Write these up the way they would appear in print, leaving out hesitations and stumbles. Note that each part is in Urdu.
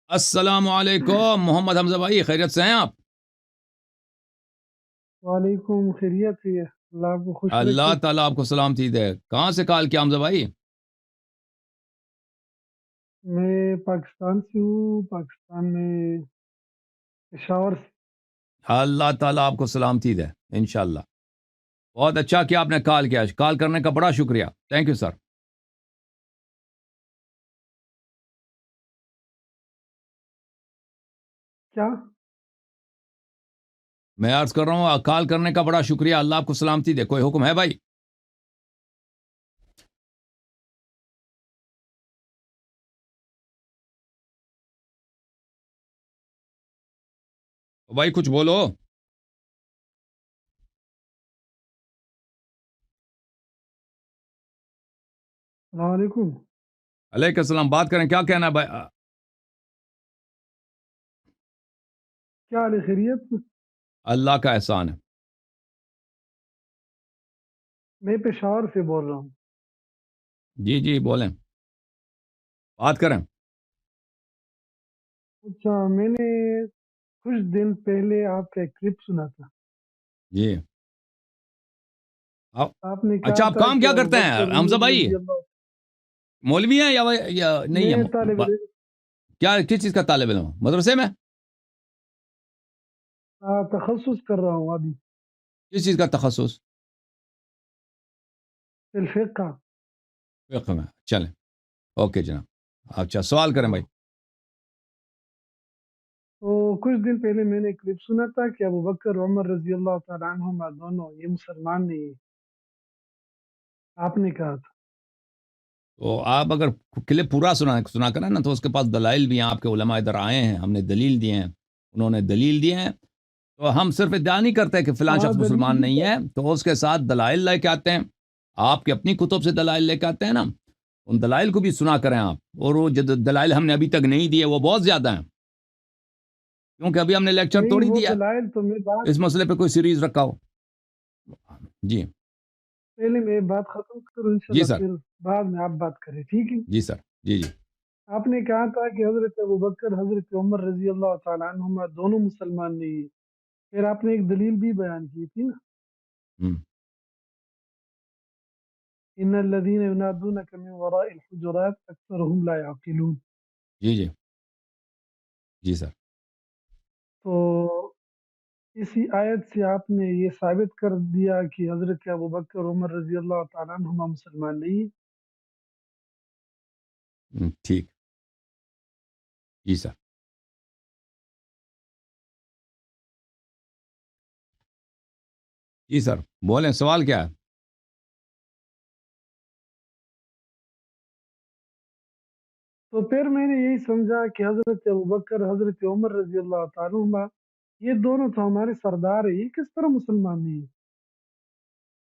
السلام علیکم محمد حمزہ بھائی، خیریت سے ہیں آپ؟ وعلیکم، خیریت سے ہے، اللہ آپ کو خوش اللہ رکھے۔ تعالیٰ آپ کو سلامتی دے۔ کہاں سے کال کیا حمزہ بھائی؟ میں پاکستان سے ہوں، پاکستان میں پشاور سے۔ اللہ تعالیٰ آپ کو سلامتی دے انشاءاللہ۔ بہت اچھا کہ آپ نے کال کیا، کال کرنے کا بڑا شکریہ، تھینک یو سر۔ کیا؟ میں عرض کر رہا ہوں کال کرنے کا بڑا شکریہ، اللہ آپ کو سلامتی دے۔ کوئی حکم ہے بھائی؟ بھائی کچھ بولو۔ السلام علیکم۔ علیکم السلام، بات کریں، کیا کہنا ہے بھائی؟ کیا حال ہے، خیریت؟ اللہ کا احسان ہے۔ میں پشاور سے بول رہا ہوں۔ جی جی بولیں، بات کریں۔ اچھا، میں نے کچھ دن پہلے آپ کا ایک کلپ سنا تھا۔ جی آپ نے کہا اچھا، آپ تھا کام کہ کیا کرتے ہیں ابوبکر حمزہ عمر بھائی؟ رضی اللہ۔ مولوی ہیں یا نہیں میں ہے؟ طالب علم، کیا کس چیز کا طالب علم؟ مدرسے میں؟ تخصص کر رہا ہوں ابھی، کس چیز کا تخصص؟ فی الفقہ۔ فقہ میں، چلیں، اوکے جناب۔ اچھا، سوال کریں بھائی۔ تو کچھ دن پہلے میں نے ایک کلپ سنا تھا کہ ابوبکر عمر رضی اللہ تعالیٰ عنہما دونوں یہ مسلمان نہیں ہیں، آپ نے کہا تھا۔ تو آپ اگر کلپ پورا سنا کریں نا، تو اس کے پاس دلائل بھی ہیں، آپ کے علماء ادھر آئے ہیں، ہم نے دلیل دیے ہیں، انہوں نے دلیل دیے ہیں۔ تو ہم صرف ادعا نہیں کرتے کہ فلاں ہاں، شخص دلیل مسلمان بھی نہیں کیا؟ ہے، تو اس کے ساتھ دلائل لے کے آتے ہیں۔ آپ کے اپنی کتب سے دلائل لے کے آتے ہیں نا، ان دلائل کو بھی سنا کریں آپ۔ اور وہ جو دلائل ہم نے ابھی تک نہیں دیے وہ بہت زیادہ ہیں، کیونکہ ابھی ہم نے لیکچر نہیں، توڑی وہ دیا دلائل تو میں بات، اس مسئلے پہ کوئی سیریز رکھا ہو۔ جی پہلے میں بات ختم کروں جی انشاءاللہ، سر، پھر بعد میں آپ بات کریں، ٹھیک ہے؟ جی سر، جی جی۔ آپ نے کہا تھا کہ حضرت ابوبکر حضرت عمر رضی اللہ تعالیٰ عنہما دونوں مسلمان نہیں ہیں، پھر آپ نے ایک دلیل بھی بیان کی تھی نا، ہم، ان الذين ينادونك من وراء الحجرات اکثرهم لا يعقلون۔ جی جی جی سر۔ تو اسی آیت سے آپ نے یہ ثابت کر دیا کہ حضرت ابوبکر عمر رضی اللہ تعالیٰ عنہما مسلمان نہیں ہیں۔ ٹھیک، جی سر۔ جی سر، بولیں، سوال کیا ہے؟ تو پھر میں نے یہی سمجھا کہ حضرت ابوبکر حضرت عمر رضی اللہ تعالیٰ عنہ یہ دونوں تو ہمارے سردار ہیں، یہ کس طرح مسلمان نہیں ہیں؟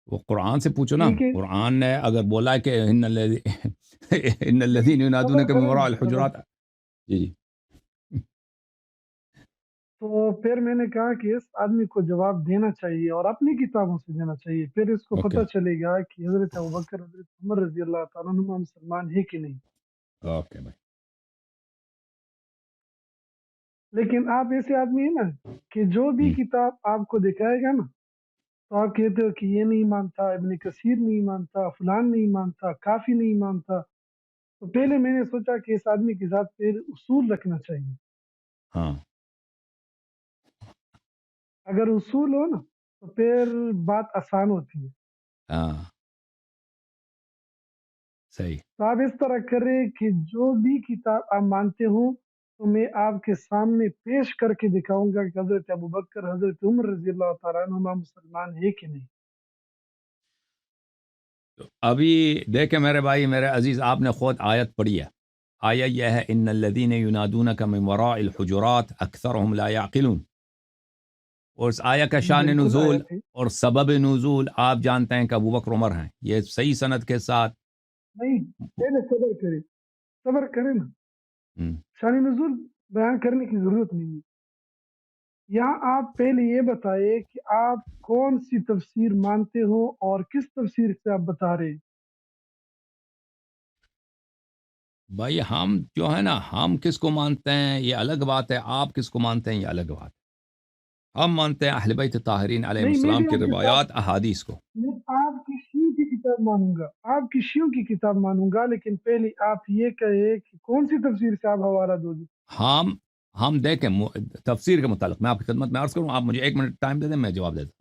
وہ قرآن سے پوچھو نا، ٹھیک ہے، قرآن نے اگر بولا ہے کہ ان الذین صبر ینادونک من کریں نا، وراء صبر۔ الحجرات۔ جی جی تو پھر میں نے کہا کہ اس آدمی کو جواب دینا چاہیے اور اپنی کتابوں سے دینا چاہیے، پھر اس کو اوکے پتہ چلے گا کہ حضرت ابوبکر حضرت عمر رضی اللہ تعالیٰ عنہ مسلمان ہے کہ نہیں۔ اوکے بھائی۔ لیکن آپ ایسے آدمی ہیں نا کہ جو بھی ہم، کتاب آپ کو دکھائے گا نا، تو آپ کہتے ہو کہ یہ نہیں مانتا، ابن کثیر نہیں مانتا، فلان نہیں مانتا، کافی نہیں مانتا۔ تو پہلے میں نے سوچا کہ اس آدمی کے ساتھ پھر اصول رکھنا چاہیے، ہاں اگر اصول ہو نا تو پھر بات آسان ہوتی ہے۔ ہاں صحیح۔ تو آپ اس طرح کریں کہ جو بھی کتاب آپ مانتے ہوں تو میں آپ کے سامنے پیش کر کے دکھاؤں گا کہ حضرت ابوبکر حضرت عمر رضی اللہ تعالیٰ عنہما مسلمان ہے کہ نہیں۔ تو ابھی دیکھیں میرے بھائی، میرے عزیز، آپ نے خود آیت پڑھی ہے۔ آیت یہ ہے ان الذین ینادونک من وراء الحجرات اکثرهم لا یعقلون۔ اور اس آیت کا جی شان بالکل نزول آیت ہے۔ اور سبب نزول آپ جانتے ہیں کہ ابوبکر عمر ہیں، یہ صحیح سند کے ساتھ۔ نہیں، پہلے صبر کریں، صبر کریں نا، ہم، شان نزول بیان کرنے کی ضرورت نہیں ہے۔ یہاں آپ پہلے یہ بتائیں کہ آپ کون سی تفسیر مانتے ہو اور کس تفسیر سے آپ بتا رہے ہیں۔ بھائی ہم جو ہے نا، ہم کس کو مانتے ہیں یہ الگ بات ہے، آپ کس کو مانتے ہیں یہ الگ بات ہے۔ ہم مانتے ہیں اہل بیت طاہرین علیہ نہیں، میں السلام بھی کی آپ کے ساتھ، روایات احادیث کو۔ میں آپ کی شیعہ کی کتاب مانوں گا، آپ کی شیعوں کی کتاب مانوں گا، لیکن پہلے آپ یہ کہے کہ کون سی تفسیر سے آپ حوالہ دو گے؟ ہم ہم دیکھیں تفسیر کے متعلق میں آپ کی خدمت میں عرض کروں، آپ مجھے 1 منٹ ٹائم دے دیں، میں جواب دیتا ہوں۔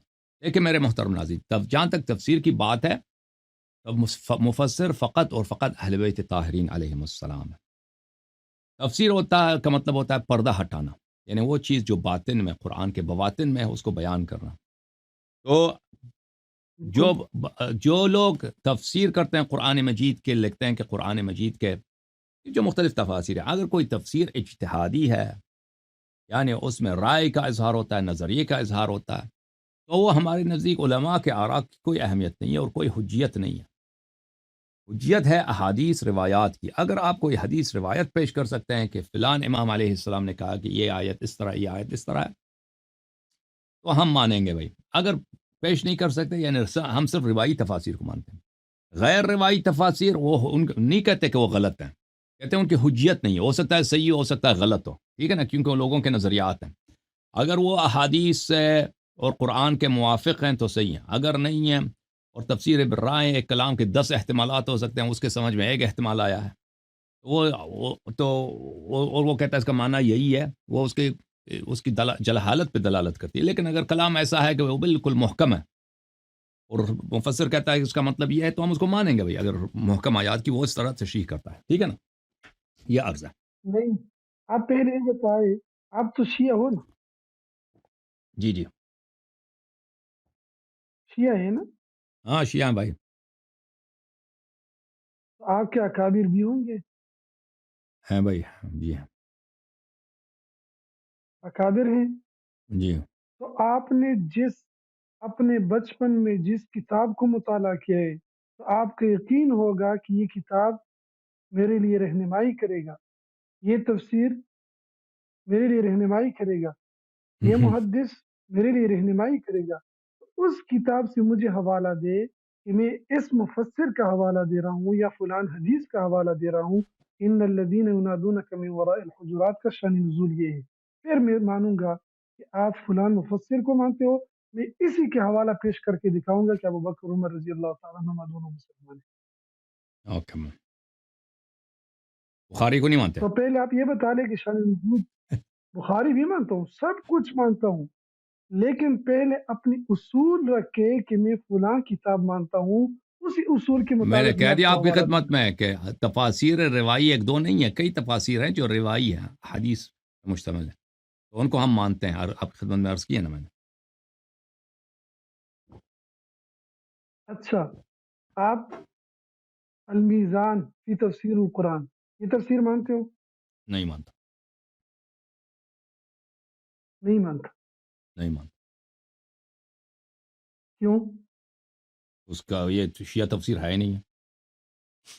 دیکھیں میرے محترم ناظرین، جہاں تک تفسیر کی بات ہے، تو مفسر فقط اور فقط اہل بیت طاہرین علیہم السلام ہے۔ تفسیر ہوتا ہے کا مطلب ہوتا ہے پردہ ہٹانا، یعنی وہ چیز جو باطن میں، قرآن کے بواطن میں ہے، اس کو بیان کرنا۔ تو جو بالکل جو لوگ تفسیر کرتے ہیں قرآن مجید کے، لکھتے ہیں کہ قرآن مجید کے جو مختلف تفاسیر ہیں، اگر کوئی تفسیر اجتہادی ہے، یعنی اس میں رائے کا اظہار ہوتا ہے، نظریے کا اظہار ہوتا ہے، تو وہ ہمارے نزدیک علماء کے آراء کی کوئی اہمیت نہیں ہے اور کوئی حجیت نہیں ہے۔ حجیت ہے احادیث روایات کی۔ اگر آپ کوئی حدیث روایت پیش کر سکتے ہیں کہ فلان امام علیہ السلام نے کہا کہ یہ آیت اس طرح، یہ آیت اس طرح ہے، تو ہم مانیں گے بھائی۔ اگر پیش نہیں کر سکتے، یعنی ہم صرف روایی تفاسیر کو مانتے ہیں۔ غیر روایی تفاسیر وہ نہیں کہتے کہ وہ غلط ہیں، کہتے ہیں ان کی حجیت نہیں ہے، ہو سکتا ہے صحیح ہو سکتا ہے غلط ہو، ٹھیک ہے نا، کیونکہ وہ لوگوں کے نظریات ہیں۔ اگر وہ احادیث سے اور قرآن کے موافق ہیں تو صحیح ہیں، اگر نہیں ہیں، اور تفسیر بالرائے ایک کلام کے 10 احتمالات ہو سکتے ہیں، اس کے سمجھ میں ایک احتمال آیا ہے، اور وہ کہتا ہے اس کا معنی یہی ہے، وہ اس کی جلحالت پہ دلالت کرتی ہے۔ لیکن اگر کلام ایسا ہے کہ وہ بالکل محکم ہے اور مفسر کہتا ہے کہ اس کا مطلب یہ ہے، تو ہم اس کو مانیں گے بھائی، اگر محکم آیات کی وہ اس طرح تشریح کرتا ہے، ٹھیک ہے نا، یہ عرض ہے۔ نہیں، آپ پہلے یہ بتائے، آپ تو شیعہ ہو نا؟ جی جی، شیعہ ہے نا؟ ہاں شیعہ ہیں بھائی۔ تو آپ کے اکابر بھی ہوں گے، ہیں بھائی، جی ہیں، اکابر ہیں۔ جی۔ تو آپ نے جس اپنے بچپن میں جس کتاب کو مطالعہ کیا ہے، تو آپ کا یقین ہوگا کہ یہ کتاب میرے لیے رہنمائی کرے گا، یہ تفسیر میرے لیے رہنمائی کرے گا، یہ محدث میرے لیے رہنمائی کرے گا۔ تو اس کتاب سے مجھے حوالہ دے کہ میں اس مفسر کا حوالہ دے رہا ہوں یا فلان حدیث کا حوالہ دے رہا ہوں۔ ان الذین ینادونک من وراء الحجرات کا شان نزول یہ ہے، پھر میں مانوں گا کہ آپ فلان مفسر کو مانتے ہو۔ میں اسی کے حوالہ پیش کر کے دکھاؤں گا کہ ابو بکر عمر رضی اللہ تعالیٰ عنہ دونوں مسلمان ہیں۔ اوکے میم، بخاری کو نہیں مانتے؟ تو پہلے آپ یہ بتا لیں کہ شان نزول، بخاری بھی مانتا ہوں، سب کچھ مانتا ہوں، لیکن پہلے اپنی اصول رکھے کہ میں فلاں کتاب مانتا ہوں، اسی اصول کے میں نے مطابق میں کہہ آپ دیا کو آپ کی حوالہ دوں خدمت گا۔ میں کہ تفاسیر روائی ایک دو نہیں ہے، کئی تفاسیر ہیں جو روائی ہیں، حدیث پر مشتمل ہے، تو ان کو ہم مانتے ہیں، اور آپ کی خدمت میں عرض کیا نا میں نے۔ اچھا، آپ المیزان فی تفسیر القرآن یہ تفسیر مانتے ہو؟ نہیں مانتا، نہیں مانتا؟ نہیں مانتا۔ کیوں؟ اس کا یہ شیعہ تفسیر ہے ہی نہیں ہے۔ کس نے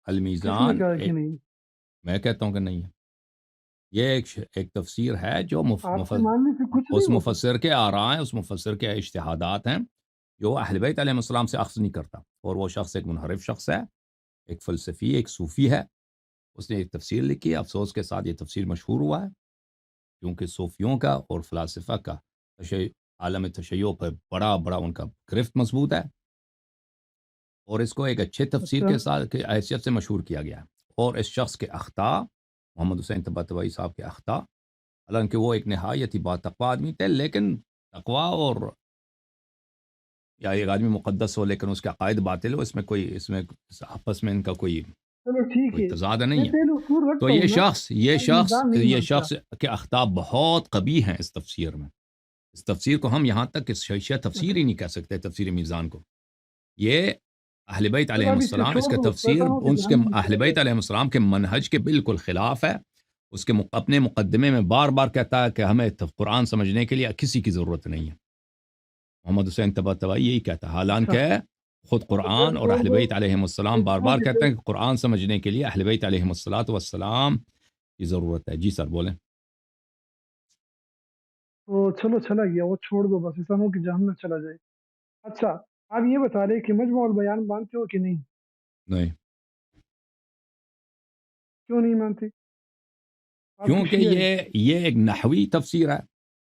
المیزان کہا کہ نہیں؟ میں کہتا ہوں کہ نہیں ہے، یہ ایک تفسیر ہے جو آپ کے ماننے سے کچھ اس نہیں ہوتا۔ مفسر کے آراء ہیں، اس مفسر کے اجتہادات ہیں، جو اہل بیت علیہ السلام سے اخذ نہیں کرتا، اور وہ شخص ایک منحرف شخص ہے، ایک فلسفی، ایک صوفی ہے، اس نے ایک تفسیر لکھی ہے، افسوس کے ساتھ یہ تفسیر مشہور ہوا ہے، کیونکہ صوفیوں کا اور فلاسفہ کا عالم تشیع پر بڑا بڑا ان کا گرفت مضبوط ہے، اور اس کو ایک اچھے تفسیر اچھا کے ساتھ کی حیثیت سے مشہور کیا گیا ہے۔ اور اس شخص کے اخطاء، محمد حسین طباطبائی صاحب کے اخطاء، حالانکہ وہ ایک نہایت ہی با تقوی آدمی تھے، لیکن تقوی اور یا ایک آدمی مقدس ہو لیکن اس کے عقائد باطل ہو، اس میں آپس میں ان کا کوئی چلو ٹھیک کوئی ہے، تضاد میں نہیں ہے۔ پہلے اصول تو رکھتا ہوں نا، المیزان نہیں یہ مانتا۔ شخص کے اخطاء بہت قبیح ہیں اس تفسیر میں۔ اس تفسیر کو ہم یہاں تک اس شیعہ تفسیر ہی نہیں کہہ سکتے، تفسیر میزان کو۔ یہ اہل بیت چلو علیہ اب اس کو السلام، چھوڑ اس کا دو، تفسیر شیطانوں کے اس کے جہنم میں اہل چلے بیت جاؤ۔ علیہ السلام کے منہج کے بالکل خلاف ہے۔ اس کے اپنے مقدمے میں بار بار کہتا ہے کہ ہمیں قرآن سمجھنے کے لیے کسی کی ضرورت نہیں ہے۔ محمد حسین طباطبائی یہی کہتا ہے، اچھا، حالانکہ خود تو پھر قرآن اور چھوڑ اہل دو، بیت علیہ السلام بار فیسبک بار کے کہتے پہ، ہیں کہ قرآن سمجھنے کے لیے اہل بیت علیہ السلام کی ضرورت ہے۔ جی سر بولیں۔ تو چلو چلا گیا وہ، چھوڑ دو بس، شیطانوں کے جہنم میں چلا جائے۔ اچھا، آپ یہ بتا رہے کہ مجموع البیان مانتے ہو کہ نہیں؟ نہیں کیوں نہیں مانتے؟ آپ کے کیونکہ شیعہ ہیں۔ یہ ایک نحوی تفسیر ہے،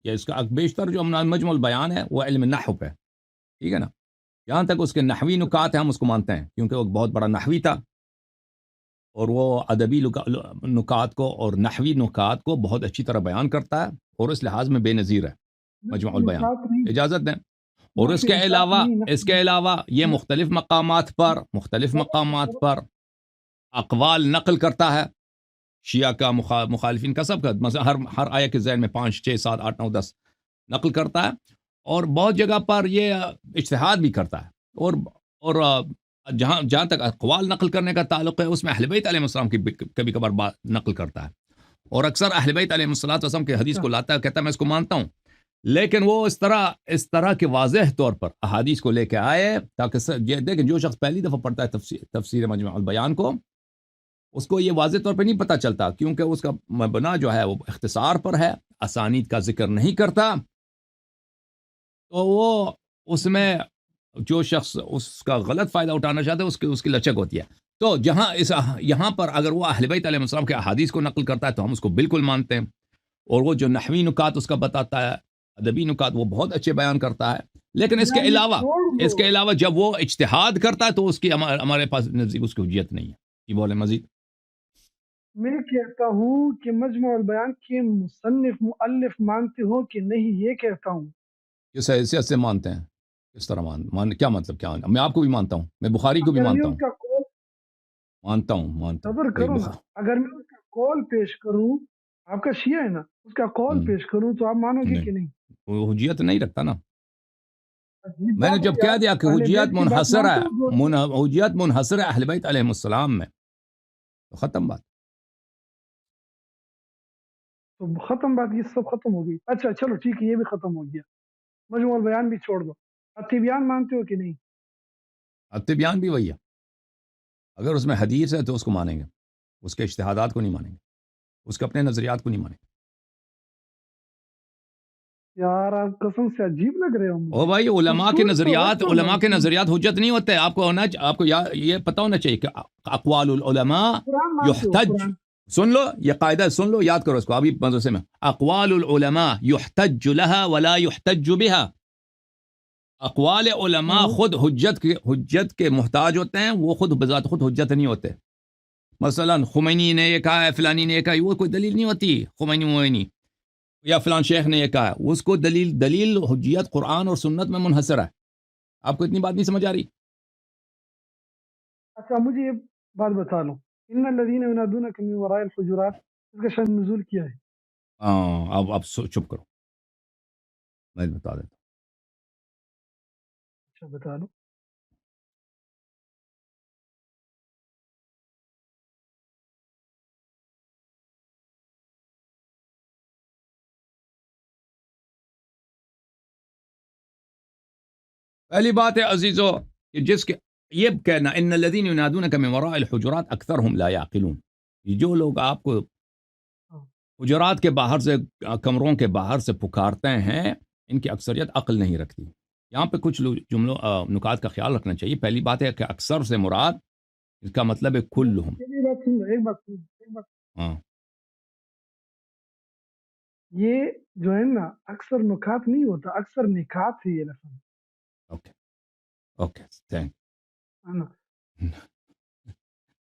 یہ اس کا بیشتر جو مجمع البیان ہے وہ علم نحو پہ، ٹھیک ہے نا، جہاں تک اس کے نحوی نکات ہیں ہم اس کو مانتے ہیں، کیونکہ وہ ایک بہت بڑا نحوی تھا، اور وہ ادبی نکات کو اور نحوی نکات کو بہت اچھی طرح بیان کرتا ہے، اور اس لحاظ میں بے نظیر ہے مجمع البیان۔ نکات نہیں، اجازت دیں، اور اس نفی کے نکات علاوہ نہیں، یہ مختلف مقامات پر اقوال نقل کرتا ہے، شیعہ کا، مخالفین کا، سب کا، مثلا ہر آیت کے ذہن میں 5 6 7 8 9 10 نقل کرتا ہے، اور بہت جگہ پر یہ اجتہاد بھی کرتا ہے، اور جہاں تک اقوال نقل کرنے کا تعلق ہے، اس میں اہل بیت علیہ السلام کی کبھی کبھار بات نقل کرتا ہے، اور اکثر اہل بیت علیہ السلام کے حدیث کو لاتا ہے، کہتا ہے میں اس کو مانتا ہوں، لیکن وہ اس طرح کے واضح طور پر احادیث کو لے کے آئے تاکہ دیکھیں جو شخص پہلی دفعہ پڑھتا ہے تفسیر مجمع البیان کو، اس کو یہ واضح طور پہ نہیں پتہ چلتا، کیونکہ اس کا مبنا جو ہے وہ اختصار پر ہے، اسانید کا ذکر نہیں کرتا، تو وہ اس میں جو شخص اس کا غلط فائدہ اٹھانا چاہتا ہے اس کی لچک ہوتی ہے۔ تو یہاں پر اگر وہ اہل بیت علیہ السلام کے احادیث کو نقل کرتا ہے تو ہم اس کو بالکل مانتے ہیں، اور وہ جو نحوی نکات اس کا بتاتا ہے، ادبی نکات، وہ بہت اچھے بیان کرتا ہے، لیکن اس کے علاوہ جب وہ اجتہاد کرتا ہے تو اس کی ہمارے پاس نزدیک اس کی حجیت نہیں ہے۔ جی بولیں مزید۔ میں کہتا ہوں کہ مجمع البیان کے مصنف مؤلف مانتے ہو کہ نہیں، یہ کہتا ہوں۔ کس حیثیت سے مانتے ہیں؟ کس طرح کیا مطلب کیا؟ میں آپ کو بھی مانتا ہوں، میں بخاری کو بھی اگر میں مانتا اس ہوں، کا قول صبر کرو نا، اگر میں اس کا قول پیش کروں، آپ کا شیعہ ہے نا، اس کا قول پیش کروں تو آپ مانو گے کہ نہیں؟ وہ حجیت نہیں رکھتا نا۔ عجیب میں نے بات جب ہے کہہ یار، دیا کہ اہل حجیت بیت کی بات منحصر مانتے ہے، ہو جو؟ حجیت منحصر ہے اہل بیت علیہ السلام میں، تو ختم بات۔ تو ختم بات، یہ سب ختم ہو گئی۔ اچھا چلو ٹھیک ہے، یہ بھی ختم ہو گیا، مجموع البیان بھی چھوڑ دو۔ التبیان مانتے ہو کہ نہیں؟ التبیان بھی وہی ہے، اگر اس میں حدیث ہے تو اس کو مانیں گے، اس کے اجتہادات کو نہیں مانیں گے، اس کے اپنے نظریات کو نہیں مانیں گے۔ یار آپ قسم سے عجیب لگ رہے ہو مجھے۔ او بھائی، علماء کے نظریات حجت نہیں ہوتے، آپ کو یہ پتہ ہونا چاہیے کہ اقوال العلماء قرآن مانتے ہو؟ یحتج، قرآن سن لو یہ قاعدہ، سن لو، یاد کرو اس کو ابھی مدرسے میں، اقوال العلماء یحتج لها ولا یحتج بها، اقوال علماء خود حجت کے محتاج ہوتے ہیں، وہ خود بذات خود حجت نہیں ہوتے۔ مثلا خمینی نے یہ کہا ہے، فلانی نے یہ کہا ہے، وہ کوئی دلیل نہیں ہوتی، خمینی یا فلان شیخ نے یہ کہا ہے، اس کو دلیل حجیت قرآن اور سنت میں منحصر ہے۔ آپ کو اتنی بات نہیں سمجھ آ رہی؟ اچھا مجھے یہ بات بتا لو، ان الذین ینادونک من وراء الحجرات، اس کا شان نزول کیا ہے؟ ہاں، اب چپ کرو، میں بتا دیتا اچھا بتا لو۔ پہلی بات ہے عزیزو کہ یہ کہنا ان الذین ینادونک من وراء الحجرات اکثرهم لا یعقلون، یہ جو لوگ آپ کو حجرات کے باہر سے، کمروں کے باہر سے پکارتے ہیں، ان کی اکثریت عقل نہیں رکھتی۔ یہاں پہ کچھ جملوں نکات کا خیال رکھنا چاہیے۔ پہلی بات ہے کہ اکثر سے مراد، اس کا مطلب ہے کلہم۔ ایک بات ہاں، یہ جو ہے نا اکثر نکات نہیں ہوتا، اکثر نکات ہے یہ لفظ، اوکے تھینک۔ ہے نا؟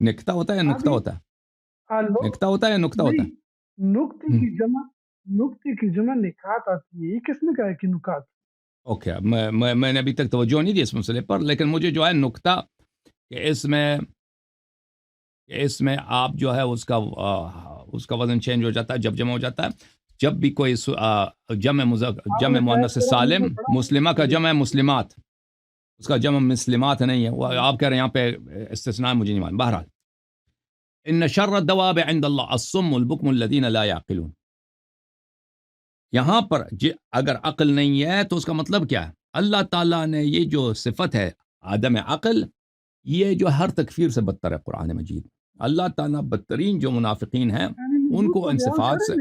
نکتا ہوتا ہے یا نکتا ہوتا ہے؟ نکتا ہوتا ہے یا نکتا ہوتا ہے؟ نکتے کی جمع نکات آتی ہے، یہ کس نے کہا ہے کہ نکات؟ اوکے، میں نے ابھی تک توجہ نہیں دی اس مسئلے پر، لیکن مجھے جو ہے نکتہ کہ اس میں آپ جو ہے اس کا وزن چینج ہو جاتا ہے جب جمع ہو جاتا ہے، جب بھی کوئی جمع مؤنث سالم، مسلمہ کا جمع مسلمات، اس کا جمع مسلمات نہیں ہے، وہ آپ کہہ رہے ہیں یہاں پہ استثناء، مجھے نہیں معلوم۔ بہرحال، ان شر الدواب عند اللہ الصم البکم الذین لا یعقلون، یہاں پر اگر عقل نہیں ہے تو اس کا مطلب کیا ہے؟ اللہ تعالیٰ نے یہ جو صفت ہے عدم عقل، یہ جو ہر تکفیر سے بدتر ہے قرآن مجید۔ اللہ تعالیٰ بدترین جو منافقین ہیں ان کو ان صفات سے،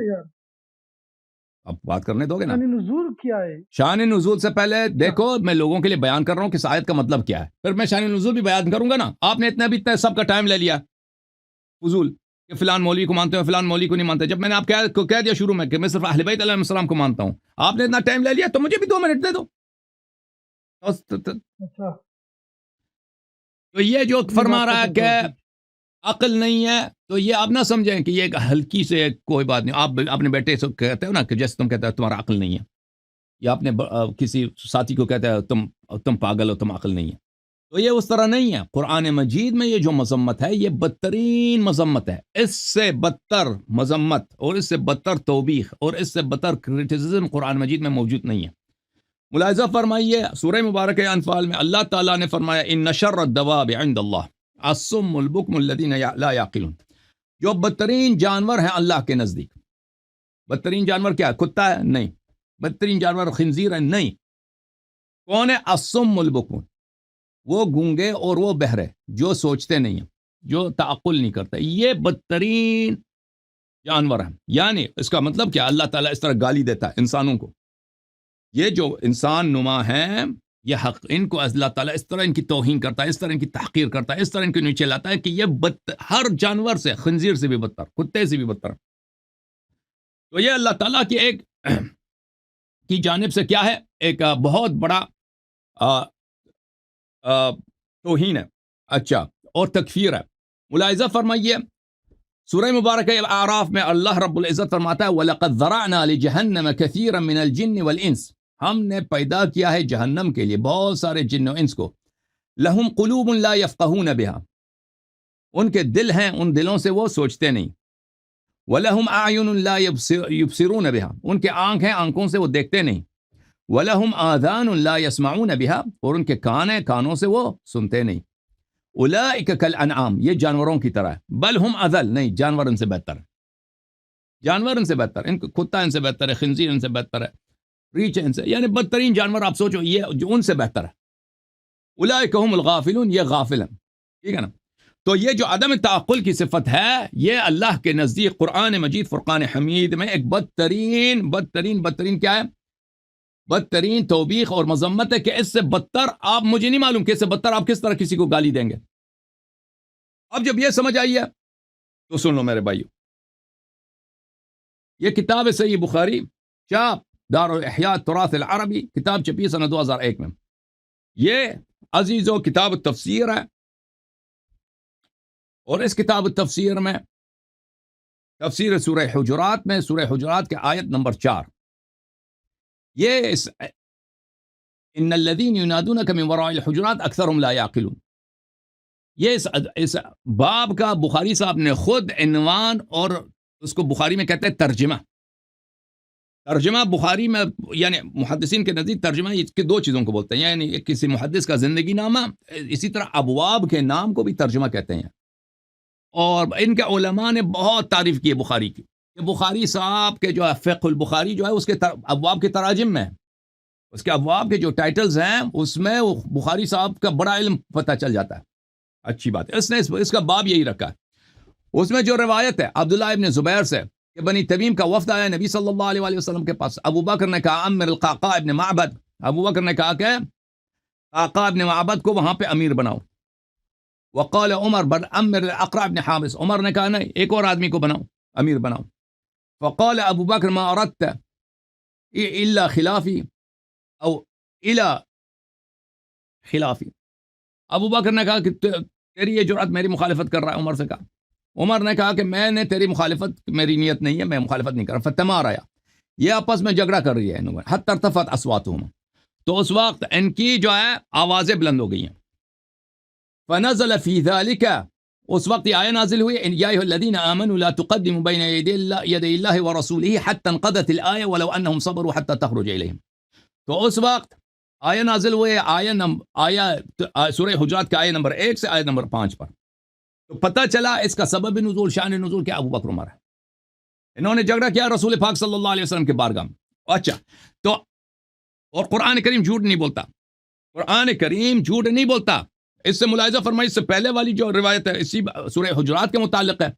اب بات کرنے دو گے نا؟ شان نزول کیا ہے؟ شان نزول سے پہلے دیکھو، میں لوگوں کے لیے بیان کر رہا ہوں کہ اس آیت کا مطلب کیا ہے، پھر میں شان نزول بھی بیان کروں گا نا۔ آپ نے اتنا بھی سب کا ٹائم لے لیا فضول۔ کہ فلان مولوی کو مانتے ہو فلان مولوی کو نہیں مانتے. جب میں نے آپ کو کہہ دیا شروع میں کہ میں صرف اہل بیت علیہ السلام کو مانتا ہوں, آپ نے اتنا ٹائم لے لیا تو مجھے بھی 2 منٹ دے دو. اچھا تو یہ جو یہ فرما بات رہا ہے ختم کہ کر دی. عقل نہیں ہے, تو یہ آپ نہ سمجھیں کہ یہ ایک ہلکی سے کوئی بات نہیں. آپ اپنے بیٹے سے کہتے ہو نا کہ جیسے تم کہتے ہو تمہارا عقل نہیں ہے, یا اپنے کسی ساتھی کو کہتے ہو تم پاگل ہو, تم عقل نہیں ہے. تو یہ اس طرح نہیں ہے. قرآن مجید میں یہ جو مذمت ہے یہ بدترین مذمت ہے. اس سے بدتر مذمت اور اس سے بدتر توبیخ اور اس سے بدتر کرٹیسزم قرآن مجید میں موجود نہیں ہے. ملاحظہ فرمائیے سورہ مبارک انفال میں اللہ تعالیٰ نے فرمایا ان شر الدواب عند اللہ الصم البکم الذین لا یعقلون. جو بدترین جانور ہیں اللہ کے نزدیک, بدترین جانور کیا ہے؟ کتا ہے؟ نہیں. بدترین جانور خنزیر ہے؟ نہیں. کون ہے؟ الصم البکم, وہ گونگے اور وہ بہرے جو سوچتے نہیں ہیں, جو تعقل نہیں کرتے, یہ بدترین جانور ہیں. یعنی اس کا مطلب کیا؟ اللہ تعالیٰ اس طرح گالی دیتا ہے انسانوں کو. یہ جو انسان نما ہیں یہ حق, ان کو اللہ تعالیٰ اس طرح ان کی توہین کرتا ہے, اس طرح ان کی تحقیر کرتا ہے, اس طرح ان کے نیچے لاتا ہے کہ یہ ہر جانور سے, خنزیر سے بھی بدتر, کتے سے بھی بدتر. تو یہ اللہ تعالیٰ کی ایک کی جانب سے کیا ہے؟ ایک بہت بڑا توہین ہے. اچھا, اور تکفیر ہے. ملاحظہ فرمائیے سورہ مبارک اعراف میں اللہ رب العزت فرماتا ہے وَلَقَدْ ذَرَعْنَا لِجَهَنَّمَ كَثِيرًا مِنَ الْجِنِّ وَالْإِنسِ, ہم نے پیدا کیا ہے جہنم کے لیے بہت سارے جن و انس کو. لَهُمْ قُلُوبٌ لَا يَفْقَهُونَ بِهَا, ان کے دل ہیں, ان دلوں سے وہ سوچتے نہیں. وَلَهُمْ أَعْيُنٌ لَا يُبْصِرُونَ بِهَا, ان کے آنکھ ہیں, آنکھوں سے وہ دیکھتے نہیں. وَلَهُمْ آذَانٌ لَا يَسْمَعُونَ بِهَا, اور ان کے کان ہیں, کانوں سے وہ سنتے نہیں. اولئک کالانعام, یہ جانوروں کی طرح ہے. بل ہم اضل, نہیں, جانور ان سے بہتر ہے. جانور ان سے بہتر ہے, کتا ان سے بہتر ہے, خنزیر ان سے بہتر ہے, ریچھ ان سے, یعنی بدترین جانور آپ سوچو یہ جو ان سے بہتر ہے. اولئک هم الغافلون, یہ غافل ہیں. ٹھیک ہے نا. تو یہ جو عدم تعقل کی صفت ہے یہ اللہ کے نزدیک قرآن مجید فرقان حمید میں ایک بدترین بدترین بدترین کیا ہے؟ بدترین توبیخ اور مذمت ہے کہ اس سے بدتر آپ, مجھے نہیں معلوم کہ اس سے بدتر آپ کس طرح کسی کو گالی دیں گے. اب جب یہ سمجھ آئی ہے تو سن لو میرے بھائیو, یہ کتاب ہے صحیح بخاری, چاپ دار الاحیاء تراث العربی, کتاب چھپی سنہ 2001 میں. یہ عزیزو کتاب التفسیر ہے, اور اس کتاب التفسیر میں تفسیر سورہ حجرات میں, سورہ حجرات کے آیت نمبر 4, یہ ان الذین ینادونک من وراء الحجرات اکثرهم لا یعقلون, یہ اس باب کا بخاری صاحب نے خود عنوان, اور اس کو بخاری میں کہتے ہیں ترجمہ. ترجمہ بخاری میں یعنی محدثین کے نزدیک ترجمہ اس کے 2 چیزوں کو بولتے ہیں, یعنی کسی محدث کا زندگی نامہ, اسی طرح ابواب کے نام کو بھی ترجمہ کہتے ہیں. اور ان کے علماء نے بہت تعریف کی ہے بخاری کی, کہ بخاری صاحب کے جو ہے فقہ البخاری جو ہے اس کے ابواب کے تراجم میں, اس کے ابواب کے جو ٹائٹلز ہیں اس میں بخاری صاحب کا بڑا علم پتہ چل جاتا ہے. اچھی بات ہے, اس نے اس کا باب یہی رکھا ہے. اس میں جو روایت ہے عبداللہ ابن زبیر سے کہ بنی تمیم کا وفد آیا نبی صلی اللہ علیہ وسلم کے پاس. ابو بکر نے کہا امر القعقاع ابن معبد, ابو بکر نے کہا کہ قعقاع ابن معبد کو وہاں پہ امیر بناؤ. وقال عمر بل امر الاقرع ابن حابس, عمر نے کہا نہیں, ایک اور آدمی کو بناؤ, امیر بناؤ. فقال ابو بکر ما اردت الا خلافی او الى خلافی. ابو بکر نے کہا کہ تیری یہ جرأت میری مخالفت کر رہا ہے. عمر سے کہا, عمر نے کہا کہ میں نے تیری مخالفت, میری نیت نہیں ہے, میں مخالفت نہیں کر رہا. فتمار آیا, یہ آپس میں جھگڑا کر رہی ہے, حتی ارتفعت اصواتهم, تو اس وقت ان کی جو ہے آوازیں بلند ہو گئی ہیں. فنزل فی ذلک, اس وقت یہ آیہ نازل ہوئی یا ایھا الذین آمنوا لا تقدموا بین یدی اللہ ورسولہ حتی انقضت الآیہ ولو انہم صبروا حتی تخرج الیہم. تو اس وقت آیہ نازل ہوئے, سورہ حجرات کے آیہ نمبر 1 سے آیہ نمبر 5 پر. تو پتہ چلا اس کا سبب نزول, شان نزول کیا؟ ابو بکر عمر ہے. انہوں نے جھگڑا کیا رسول پاک صلی اللہ علیہ وسلم کے بارگاہ میں. اچھا, تو اور قرآن کریم جھوٹ نہیں بولتا, قرآن کریم جھوٹ نہیں بولتا. اس سے ملاحظہ فرمائی, اس سے پہلے والی جو روایت ہے اسی سورہ حجرات کے متعلق ہے,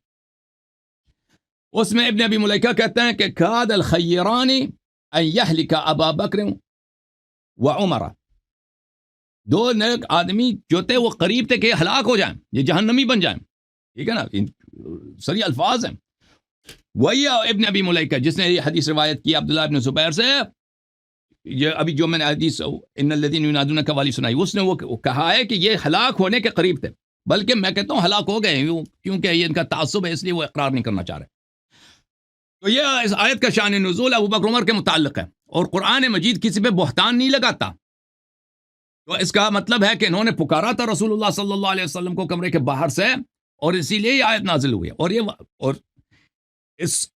اس میں ابن ابی ملیکہ کہتے ہیں کہ کاد الخیران ان یہلک ابا بکر و عمر, 2 نیک آدمی جو تھے وہ قریب تھے کہ ہلاک ہو جائیں, یہ جہنمی بن جائیں. ٹھیک ہے نا, سری الفاظ ہیں. وہی ابن ابی ملیکہ جس نے یہ حدیث روایت کی عبداللہ ابن زبیر سے، یہ ابھی جو میں نے حدیث ان الذین ینادونک والی سنائی، اس نے وہ کہا ہے کہ یہ ہلاک ہونے کے قریب تھے، بلکہ میں کہتا ہوں ہلاک ہو گئے کیونکہ یہ ان کا تعصب ہے، اس لیے وہ اقرار نہیں کرنا چاہ رہے. تو یہ اس آیت کا شان نزول ابو بکر عمر کے متعلق ہے، اور قرآن مجید کسی پہ بہتان نہیں لگاتا. تو اس کا مطلب ہے کہ انہوں نے پکارا تھا رسول اللہ صلی اللہ علیہ وسلم کو کمرے کے باہر سے، اور اسی لیے یہ آیت نازل ہوئی ہے. اور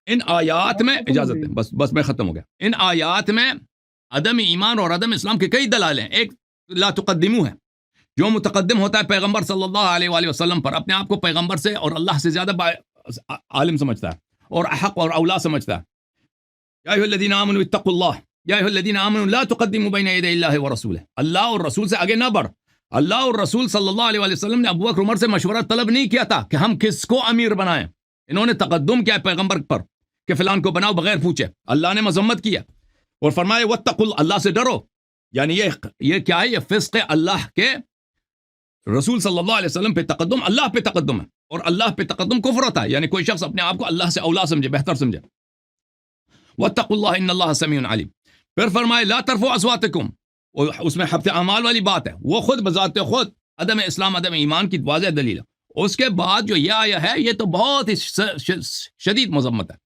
ان آیات میں اجازت ہے، بس میں ختم ہو گیا. ان آیات میں عدم ایمان اور عدم اسلام کے کئی دلائل ہیں. ایک لا تقدمو ہے، جو متقدم ہوتا ہے پیغمبر صلی اللہ علیہ وآلہ وسلم پر، اپنے آپ کو پیغمبر سے اور اللہ سے زیادہ عالم سمجھتا ہے اور احق اور اولا سمجھتا ہے. یا ایھا الذین آمنوا اتقوا اللہ، یا ایھا الذین آمنوا لا تقدموا بین یدی اللہ ورسولہ. اللہ اور رسول سے آگے نہ بڑھ. اللہ اور رسول صلی اللہ علیہ وآلہ وسلم نے ابو بکر عمر سے مشورہ طلب نہیں کیا تھا کہ ہم کس کو امیر بنائیں. انہوں نے تقدم کیا پیغمبر پر کہ فلان کو بناؤ بغیر پوچھے. اللہ نے مذمت کیا اور فرمائے واتقوا اللہ سے ڈرو. یعنی یہ کیا ہے؟ یہ فسق اللہ کے رسول صلی اللہ علیہ وسلم پہ تقدم اللہ پہ تقدم ہے، اور اللہ پہ تقدم کفر ہوتا ہے. یعنی کوئی شخص اپنے آپ کو اللہ سے اولا سمجھے، بہتر سمجھے. واتقوا اللہ ان اللہ سمیع علیم. پھر فرمائے لا ترفعوا اصواتکم، اس میں حبط اعمال والی بات ہے، وہ خود بذات خود عدم اسلام عدم ایمان کی واضح دلیل ہے. اس کے بعد جو یہ آیا ہے یہ تو بہت ہی شدید مذمت ہے.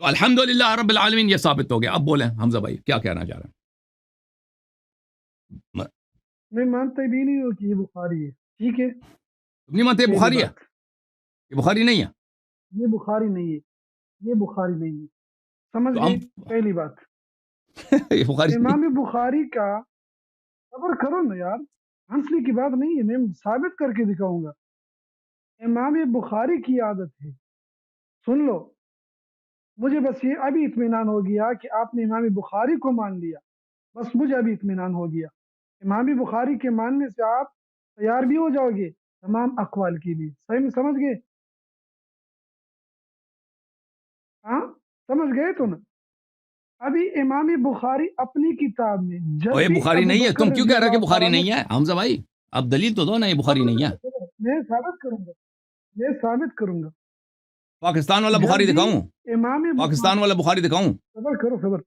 تو الحمدللہ رب العالمین یہ ثابت ہو گیا. اب بولیں حمزہ بھائی کیا کہنا چاہ رہے ہیں؟ میں مانتا بھی نہیں ہوں کہ یہ بخاری ہے. ٹھیک ہے، تم نہیں مانتے بخاری ہے؟ یہ بخاری نہیں ہے. یہ بخاری نہیں ہے، یہ بخاری نہیں ہے. سمجھ تو گئے؟ ہم پہلی بات یہ بخاری امام بخاری کا صبر کرو نا یار، ہنسنے کی بات نہیں ہے، میں ثابت کر کے دکھاؤں گا. امام بخاری کی عادت ہے، سن لو، مجھے بس یہ ابھی اطمینان ہو گیا کہ آپ نے امام بخاری کو مان لیا. بس مجھے ابھی اطمینان ہو گیا. امام بخاری کے ماننے سے آپ تیار بھی ہو جاؤ گے تمام اقوال کے لیے. صحیح میں سمجھ گئے؟ ہاں سمجھ گئے تو نا. ابھی امام بخاری اپنی کتاب میں جب یہ بھی بخاری ابو نہیں ہے. بکر تم کیوں رضی کہہ رہے اللہ کہ بخاری تعالیٰ عنہ، نہیں ہے؟ حمزہ بھائی اب دلیل تو دو نا، یہ بخاری نہیں ہے. میں ثابت کروں گا، میں ثابت کروں گا. پاکستان والا جب بخاری بھی دکھاؤں؟ امام پاکستان والا بخاری دکھاؤں؟ صبر کرو، صبر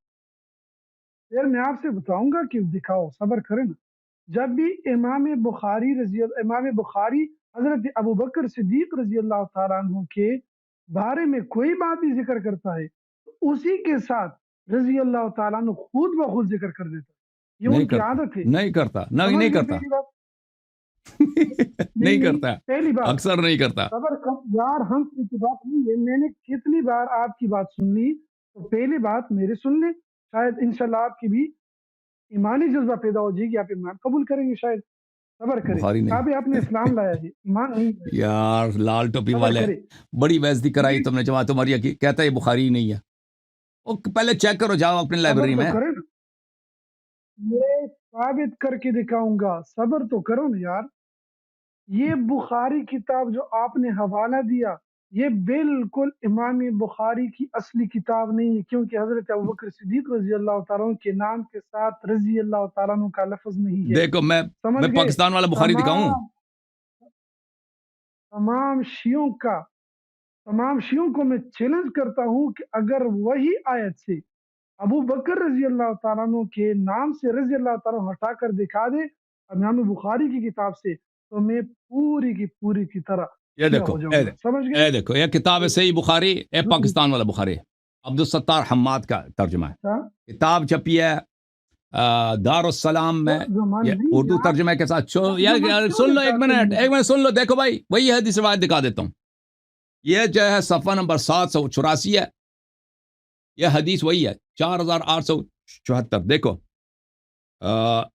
یار، میں آپ سے بتاؤں گا کہ دکھاؤ، صبر کرے نا. جب بھی امام بخاری حضرت ابو بکر صدیق رضی اللہ تعالیٰ عنہ کے بارے میں کوئی بات بھی ذکر کرتا ہے تو اسی کے ساتھ رضی اللہ تعالیٰ عنہ خود بخود ذکر کر دیتا ہے. یہ نہیں ان کی کرتا، عادت ہے. نہیں کرتا، سمجھ نہیں گئے کرتا. پہلی بات؟ نہیں کرتا، پہلی بات اکثر نہیں کرتا. صبر یار، ہنسنے کی بات نہیں ہے. میں نے کتنی بار آپ کی بات سن لی، تو پہلی بات میری سن لیں، شاید انشاءاللہ آپ کی بھی ایمانی جذبہ پیدا ہو جائے گی، آپ ایمان قبول کریں گے. شاید صبر کرے. بخاری نہیں آپ نے اسلام لایا ہے، ایمان نہیں لایا. یار. لال ٹوپی صبر والے کرے. بڑی بےعزتی کرائی تم نے جماعت تمہاری کی. کہتا ہے یہ بخاری نہیں ہے. وہ پہلے چیک کرو، جاؤ اپنی صبر لائبریری تو میں. کرے نا، میں ثابت کر کے دکھاؤں گا. صبر تو کرو نا یار. یہ بخاری کتاب جو آپ نے حوالہ دیا، یہ بالکل امام بخاری کی اصلی کتاب نہیں ہے، کیونکہ حضرت ابوبکر صدیق رضی اللہ تعالیٰ عنہ کے نام کے ساتھ رضی اللہ تعالیٰ عنہ کا لفظ نہیں ہے. دیکھو میں سمجھ گئے؟ پاکستان والا بخاری دکھاؤں؟ تمام شیعوں کو میں چیلنج کرتا ہوں کہ اگر وہی آیت سے ابو بکر رضی اللہ تعالیٰ عنہ کے نام سے رضی اللہ تعالیٰ عنہ ہٹا کر دکھا دے امام بخاری کی کتاب سے، تو میں پوری کی پوری کی طرح یہ شیعہ دیکھو، ہو جاؤں گا. سمجھ گئے؟ اے دیکھو، یہ کتاب ہے صحیح بخاری، اے پاکستان والا بخاری، عبدالستار حماد کا ترجمہ ہے. کتاب چھپی ہے دار السلام میں، یہ اردو ترجمے کے ساتھ. یار سن لو، ایک منٹ سن لو. دیکھو بھائی، وہی حدیث روایت دکھا دیتا ہوں. یہ جو ہے صفحہ نمبر 784 ہے. یہ حدیث وہی ہے 4874. دیکھو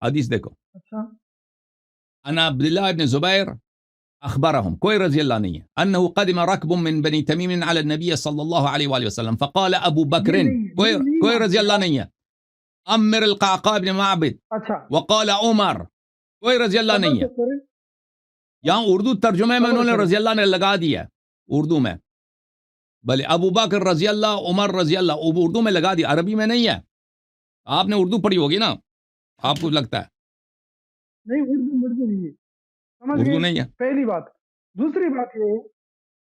حدیث دیکھو. انا عبداللہ ابن زبیر اخبرهم، کوئی رضی اللہ نہیں ہے، انه قدم ركب من بني تميم على النبي صلى الله عليه وآله وسلم فقال ابو بکر، کوئی رضی اللہ نہیں ہے، امر القعقاع بن معبد، وقال عمر، کوئی رضی اللہ نہیں ہے. یہاں اردو ترجمے میں انہوں نے رضی اللہ نے لگا دیا اردو میں، بھلے ابو بکر رضی اللہ، عمر رضی اللہ اردو میں لگا دیا، عربی میں نہیں ہے. آپ نے اردو پڑھی ہوگی نا، آپ کو لگتا ہے نہیں، اردو نہیں ہے. اردو نہیں ہے. پہلی بات. دوسری بات یہ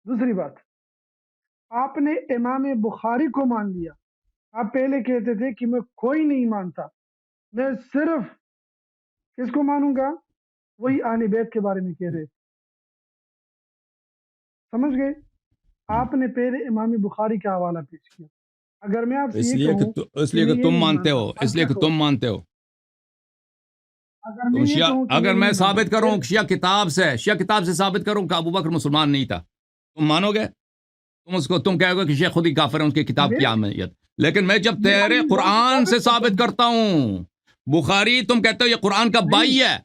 دوسری بات، آپ نے امام بخاری کو مان لیا. آپ پہلے کہتے تھے کہ میں کوئی نہیں مانتا، میں صرف کس کو مانوں گا؟ وہی اہل بیت کے بارے میں کہہ رہے تھے. سمجھ گئے؟ آپ نے پہلے امام بخاری کا حوالہ پیش کیا. اگر میں آپ سے اس یہ لیے کہوں اس کہ لیے میں کہ یہ تم نہیں مانتے مانتا، ہو، اب اس لیے کیا کہ کروں؟ تم مانتے ہو. اگر میں تم یہ شیعہ، کہوں کہ اگر میں میں نہیں مانتا ثابت کروں پھر شیعہ کتاب سے، شیعہ کتاب سے ثابت کروں کہ ابو بکر مسلمان نہیں تھا، تم مانو گے؟ تم کہو گے کہ شیخ خود ہی کافر ہیں، ان کی کتاب میں کی اہمیت. لیکن میں جب میں تیرے اپنی بات قرآن سے کرتا ثابت ہوں. کرتا ہوں، بخاری تم کہتے ہو یہ قرآن کا نہیں، بائی ہے،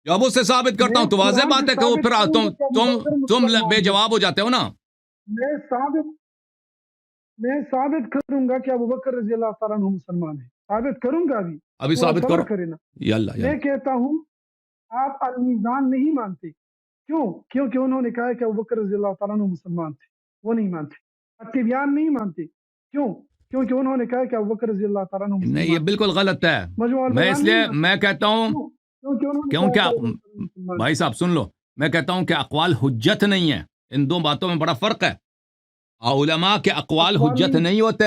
جب اس سے ثابت کرتا میں ہوں تو واضح قرآن سے بات ہے کہ وہ ثابت پھر کروں تم گا کہ ابو تم بکر تم بے مسلمان ہے. جواب ہو جاتے ہو نا. میں ثابت میں ثابت کروں گا کہ ابو بکر رضی اللہ تعالیٰ عنہ مسلمان ہے. ثابت کروں گا ابھی، ابھی تھوڑا ثابت صبر کرو. کرے نا. یلا میں یلا. کہتا ہوں آپ المیزان نہیں مانتے. کیوں؟ کیونکہ انہوں نے کہا کہ ابو بکر رضی اللہ تعالیٰ عنہ مسلمان تھے، وہ نہیں مانتے. التبیان نہیں مانتے. کیوں؟ کیونکہ انہوں نے کہا کہ ابو بکر رضی اللہ تعالیٰ عنہ نہیں، یہ مسلمان تھے. بالکل غلط ہے. مجموع میں اس البیان لیے نہیں مانتے. میں کہتا ہوں، کیوں؟ کیونکہ انہوں نے کیوں کہا کیا کہ ابو بکر مسلمان بھائی صاحب سن لو، میں کہتا ہوں کہ اقوال حجت نہیں ہے. ان دو باتوں میں بڑا فرق ہے. علماء کے تھے. اقوال اقوال حجت نہیں نہیں ہوتے.